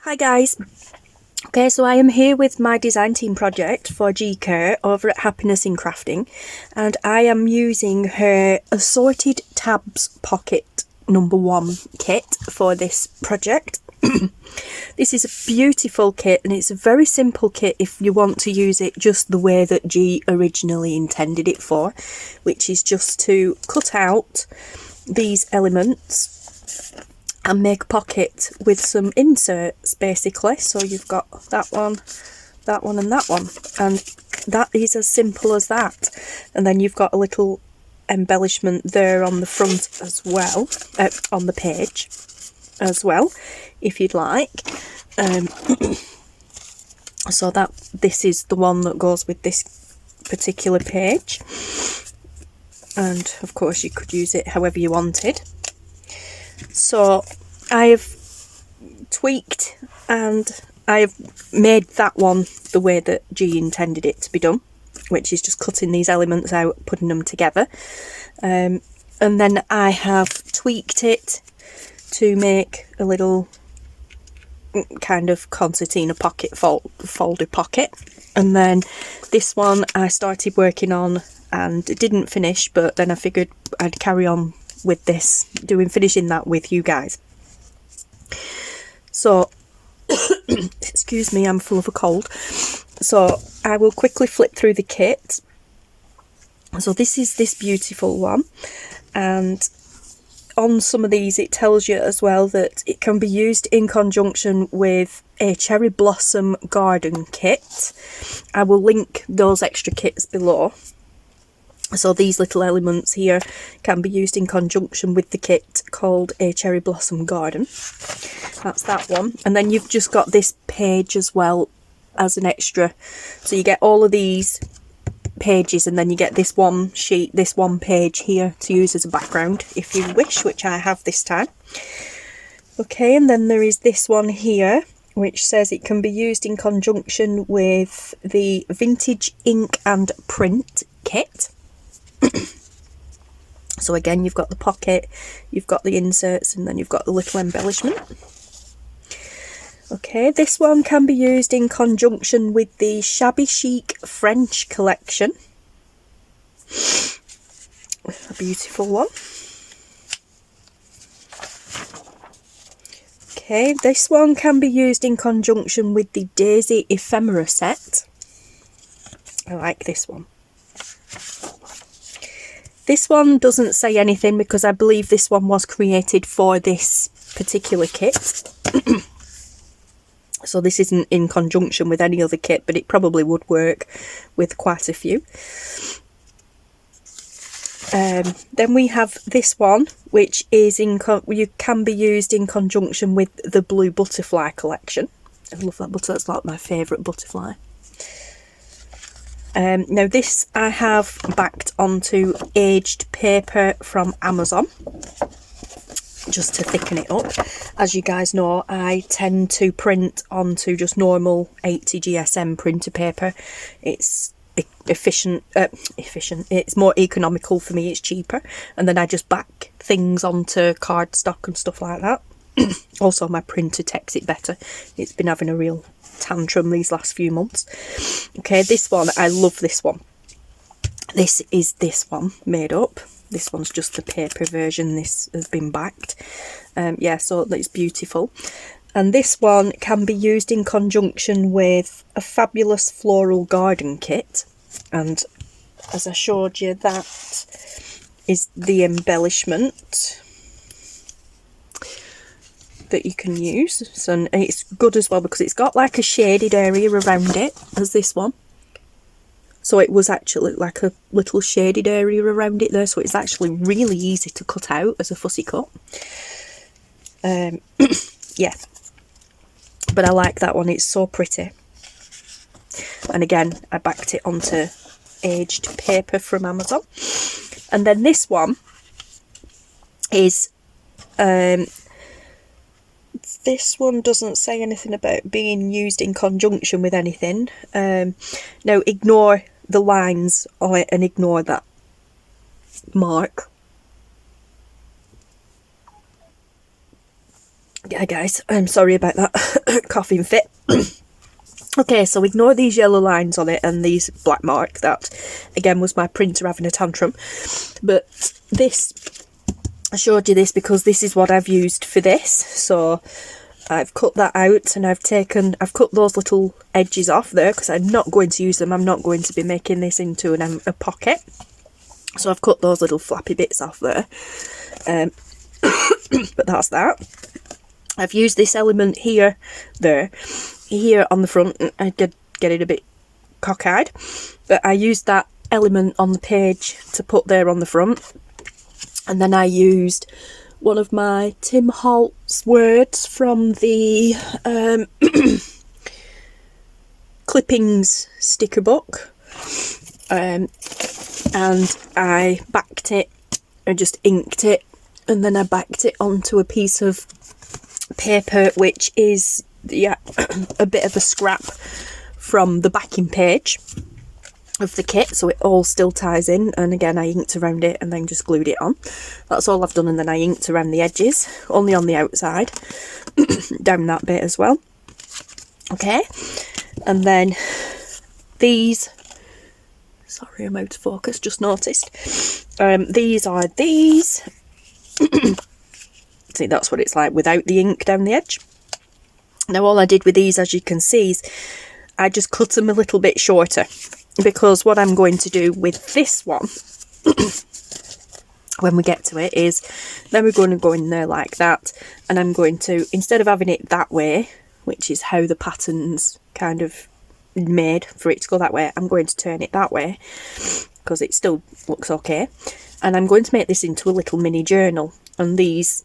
Hi guys. Okay, so I am here with my design team project for Kerr over at Happiness in Crafting, and I am using her Assorted Tabs Pocket #1 kit for this project. This is a beautiful kit, and it's a very simple kit if you want to use it just the way that G originally intended it for, which is just to cut out these elements and make a pocket with some inserts basically. So you've got that one and that one, and that is as simple as that. And then you've got a little embellishment there on the front as well, on the page as well, if you'd like. So that this is the one that goes with this particular page, and of course you could use it however you wanted. So I have tweaked and I have made that one the way that G intended it to be done, which is just cutting these elements out, putting them together, and then I have tweaked it to make a little kind of concertina pocket folder pocket. And then this one I started working on and didn't finish, but then I figured I'd carry on with this, finishing that with you guys. So excuse me, I'm full of a cold, so I will quickly flip through the kit. So this is this beautiful one, and on some of these it tells you as well that it can be used in conjunction with a cherry blossom garden kit. I will link those extra kits below. So these little elements here can be used in conjunction with the kit called a cherry blossom garden. That's that one. And then you've just got this page as well as an extra. So you get all of these pages, and then you get this one sheet, this one page here to use as a background if you wish, which I have this time. Okay, and then there is this one here which says it can be used in conjunction with the vintage ink and print kit. So again, you've got the pocket, you've got the inserts, and then you've got the little embellishment. Okay, this one can be used in conjunction with the Shabby Chic French collection. A beautiful one. Okay, this one can be used in conjunction with the Daisy Ephemera set. I like this one. This one doesn't say anything because I believe this one was created for this particular kit. So this isn't in conjunction with any other kit, but it probably would work with quite a few. Then we have this one, which is you can be used in conjunction with the Blue Butterfly collection. I love that butterfly, it's like my favourite butterfly. Now this I have backed onto aged paper from Amazon, just to thicken it up. As you guys know, I tend to print onto just normal 80 GSM printer paper. It's efficient, it's more economical for me, it's cheaper, and then I just back things onto cardstock and stuff like that. Also my printer takes it better. It's been having a real tantrum these last few months. Okay, this one, I love this one. This is this one made up. This one's just the paper version. This has been backed. Yeah, so it's beautiful. And this one can be used in conjunction with a fabulous floral garden kit. And as I showed you, that is the embellishment that you can use. So it's good as well because it's got like a shaded area around it as this one. So it was actually like a little shaded area around it there, so it's actually really easy to cut out as a fussy cut. Yeah, but I like that one, it's so pretty. And again, I backed it onto aged paper from Amazon. And then this one is this one doesn't say anything about being used in conjunction with anything. Now ignore the lines on it and ignore that mark. Yeah guys, I'm sorry about that coughing fit. Okay, so ignore these yellow lines on it and these black marks. That again was my printer having a tantrum. But this, I showed you this because this is what I've used for this. So I've cut that out and I've cut those little edges off there because I'm not going to use them. I'm not going to be making this into a pocket. So I've cut those little flappy bits off there. But that's that. I've used this element here on the front. I get it a bit cockeyed, but I used that element on the page to put there on the front, and then I used one of my Tim Holtz words from the clippings sticker book, and I backed it. I just inked it, and then I backed it onto a piece of paper which is a bit of a scrap from the backing page of the kit, so it all still ties in. And again, I inked around it and then just glued it on. That's all I've done. And then I inked around the edges, only on the outside, down that bit as well. Okay, and then these, sorry I'm out of focus, just noticed, these are these. See, that's what it's like without the ink down the edge. Now all I did with these, as you can see, is I just cut them a little bit shorter, because what I'm going to do with this one when we get to it is then we're going to go in there like that, and I'm going to, instead of having it that way, which is how the pattern's kind of made for it to go that way, I'm going to turn it that way because it still looks okay. And I'm going to make this into a little mini journal, and these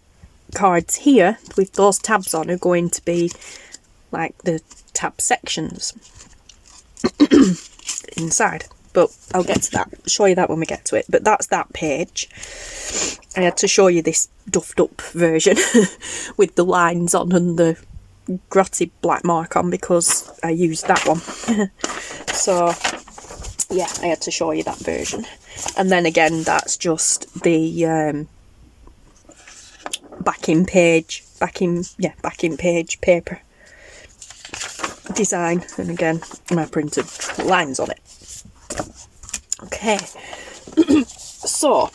cards here with those tabs on are going to be like the tab sections inside, but I'll get to that, show you that when we get to it. But that's that page. I had to show you this duffed up version with the lines on and the grotty black mark on because I used that one. So yeah, I had to show you that version. And then again, that's just the backing page paper design, and again my printed lines on it. Okay, so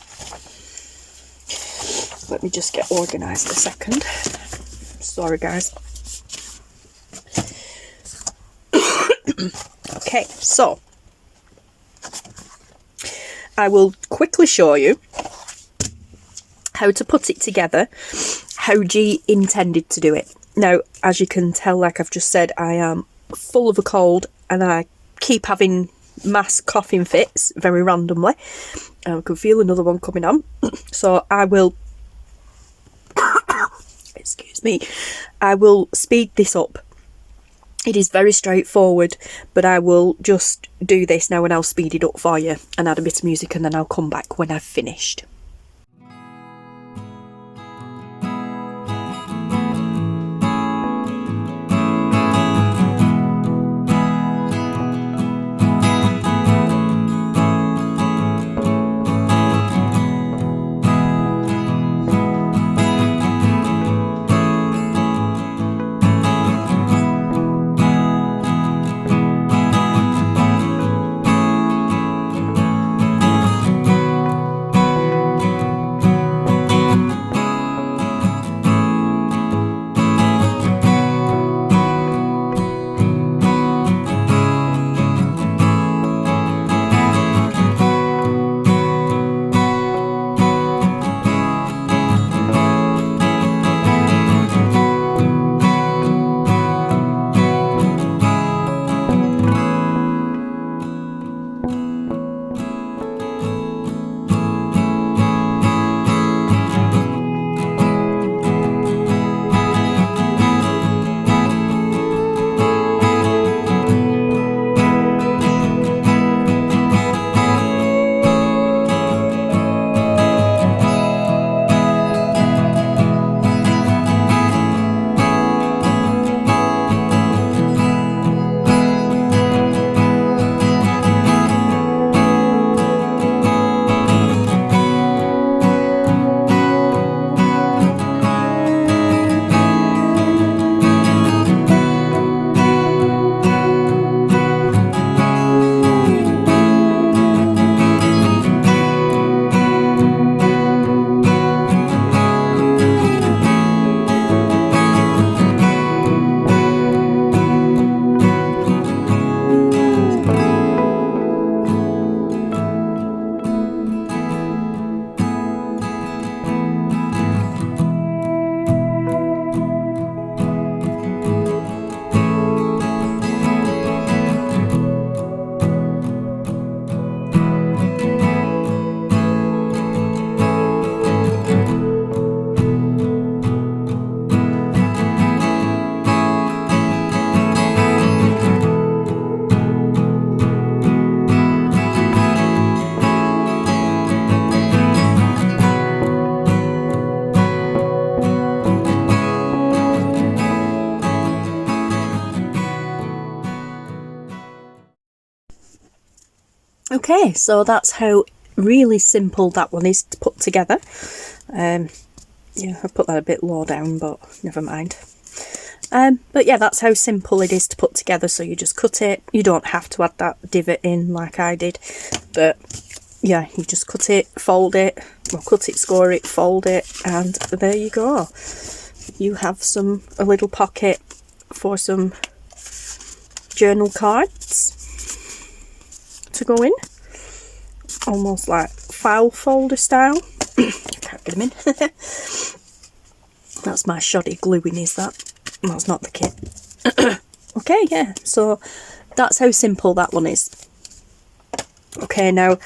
let me just get organised a second. Sorry guys. Okay, so I will quickly show you how to put it together, how G intended to do it. Now, as you can tell, like I've just said, I am full of a cold and I keep having mass coughing fits very randomly. I can feel another one coming on. So I will, excuse me, I will speed this up. It is very straightforward, but I will just do this now and I'll speed it up for you and add a bit of music, and then I'll come back when I've finished. Okay, so that's how really simple that one is to put together. Yeah, I put that a bit low down, but never mind. But yeah, that's how simple it is to put together. So you just cut it. You don't have to add that divot in like I did, but yeah, you just cut it, fold it, or cut it, score it, fold it, and there you go. You have a little pocket for some journal cards to go in, almost like file folder style. Can't get them in. That's my shoddy gluing, is that? That's not the kit. Okay, yeah, so that's how simple that one is. Okay, now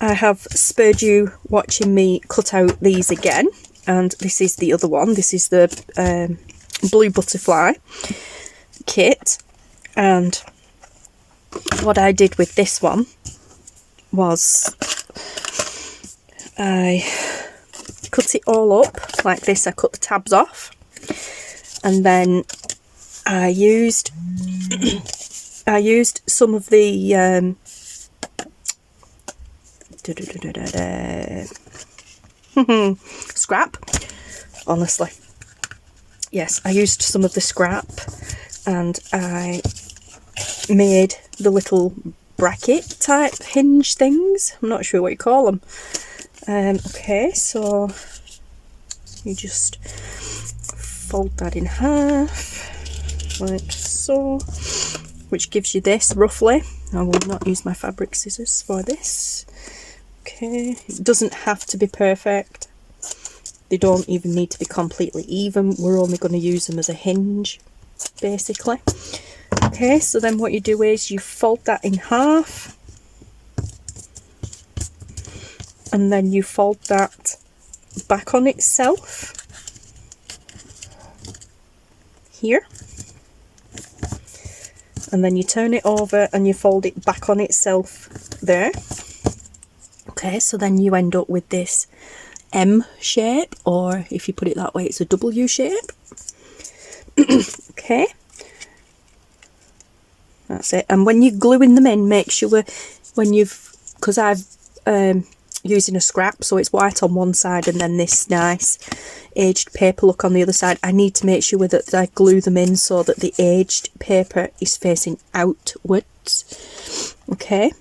I have spared you watching me cut out these again, and this is the other one. This is the blue butterfly kit, and what I did with this one was I cut it all up like this. I cut the tabs off, and then I used some of the scrap. Honestly, yes, I used some of the scrap, and I made the little bracket type hinge things. I'm not sure what you call them. Okay, so you just fold that in half like so, which gives you this roughly. I will not use my fabric scissors for this. Okay, it doesn't have to be perfect. They don't even need to be completely even. We're only going to use them as a hinge, basically. Okay, so then what you do is you fold that in half, and then you fold that back on itself here, and then you turn it over and you fold it back on itself there. Okay, so then you end up with this M shape, or if you put it that way, it's a W shape. Okay, that's it. And when you're gluing them in, make sure when because I've using a scrap, so it's white on one side and then this nice aged paper look on the other side. I need to make sure that I glue them in so that the aged paper is facing outwards. Okay,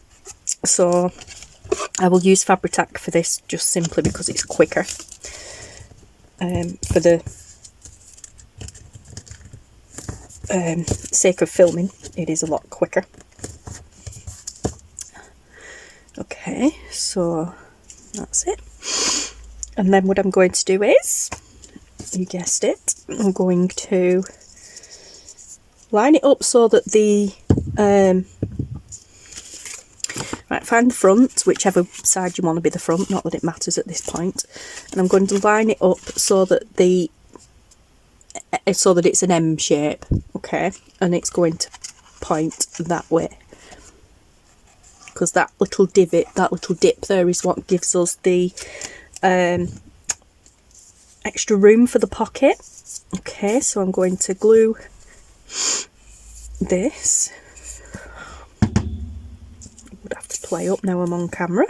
so I will use Fabri-Tac for this just simply because it's quicker. For the sake of filming, it is a lot quicker. Okay, so that's it. And then what I'm going to do is, you guessed it, I'm going to line it up so that the right, find the front, whichever side you want to be the front, not that it matters at this point, and I'm going to line it up so that it's an M shape. Okay, and it's going to point that way, because that little divot, that little dip there is what gives us the extra room for the pocket. Okay, so I'm going to glue this. I would have to play up now I'm on camera.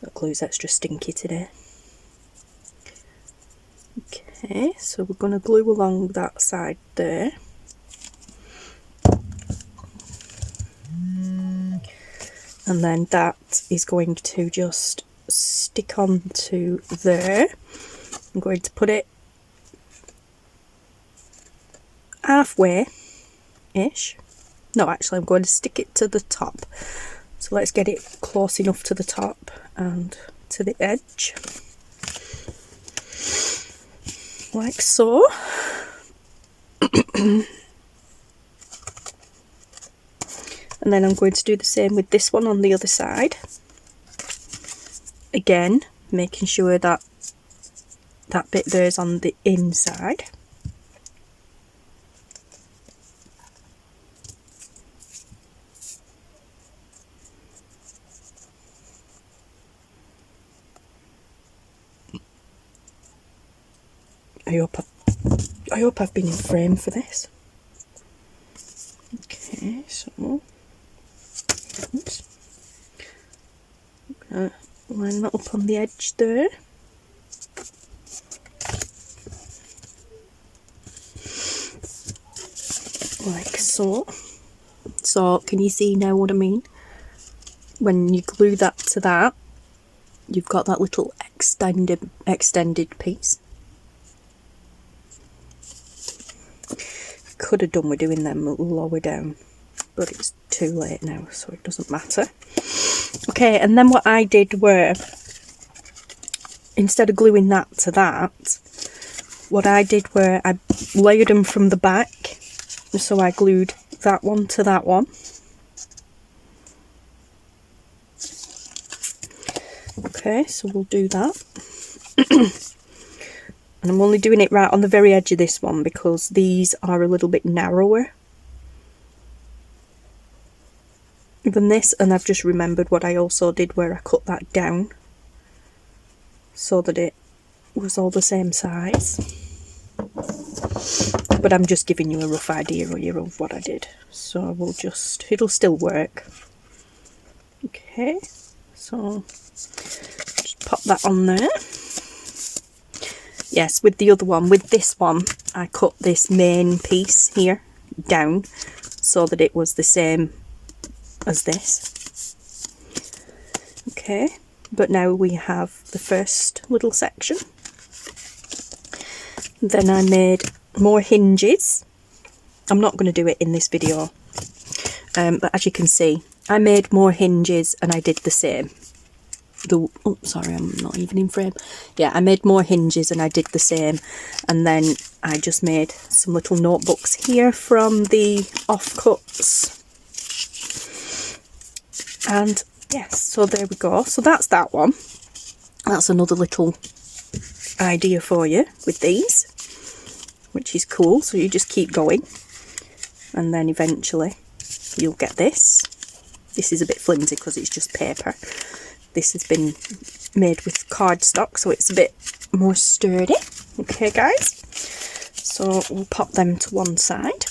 That glue's extra stinky today. Okay, so we're going to glue along that side there. And then that is going to just stick onto there. I'm going to put it halfway-ish. No, actually I'm going to stick it to the top. So let's get it close enough to the top and to the edge. Like so. And then I'm going to do the same with this one on the other side. Again, making sure that that bit there is on the inside. I hope I've been in frame for this. Okay. Okay, so oops. Line that up on the edge there. Like so. So can you see now what I mean? When you glue that to that, you've got that little extended piece. Could have done with doing them lower down, but it's too late now, so it doesn't matter. Okay, and then what I did were, instead of gluing that to that, what I did were I layered them from the back. So I glued that one to that one. Okay, so we'll do that. And I'm only doing it right on the very edge of this one because these are a little bit narrower than this, and I've just remembered what I also did where I cut that down so that it was all the same size. But I'm just giving you a rough idea here of what I did, so we'll just, it'll still work. Okay, so just pop that on there. Yes, with the other one, with this one, I cut this main piece here down so that it was the same as this. Okay, but now we have the first little section. Then I made more hinges. I'm not going to do it in this video, but as you can see, I made more hinges and I did the same. Oh, sorry, I'm not even in frame. Yeah, I made more hinges and I did the same, and then I just made some little notebooks here from the offcuts. And yes, so there we go. So that's that one. That's another little idea for you with these, which is cool. So you just keep going, and then eventually you'll get this. This is a bit flimsy because it's just paper. This has been made with cardstock, so it's a bit more sturdy. Okay, guys, so we'll pop them to one side.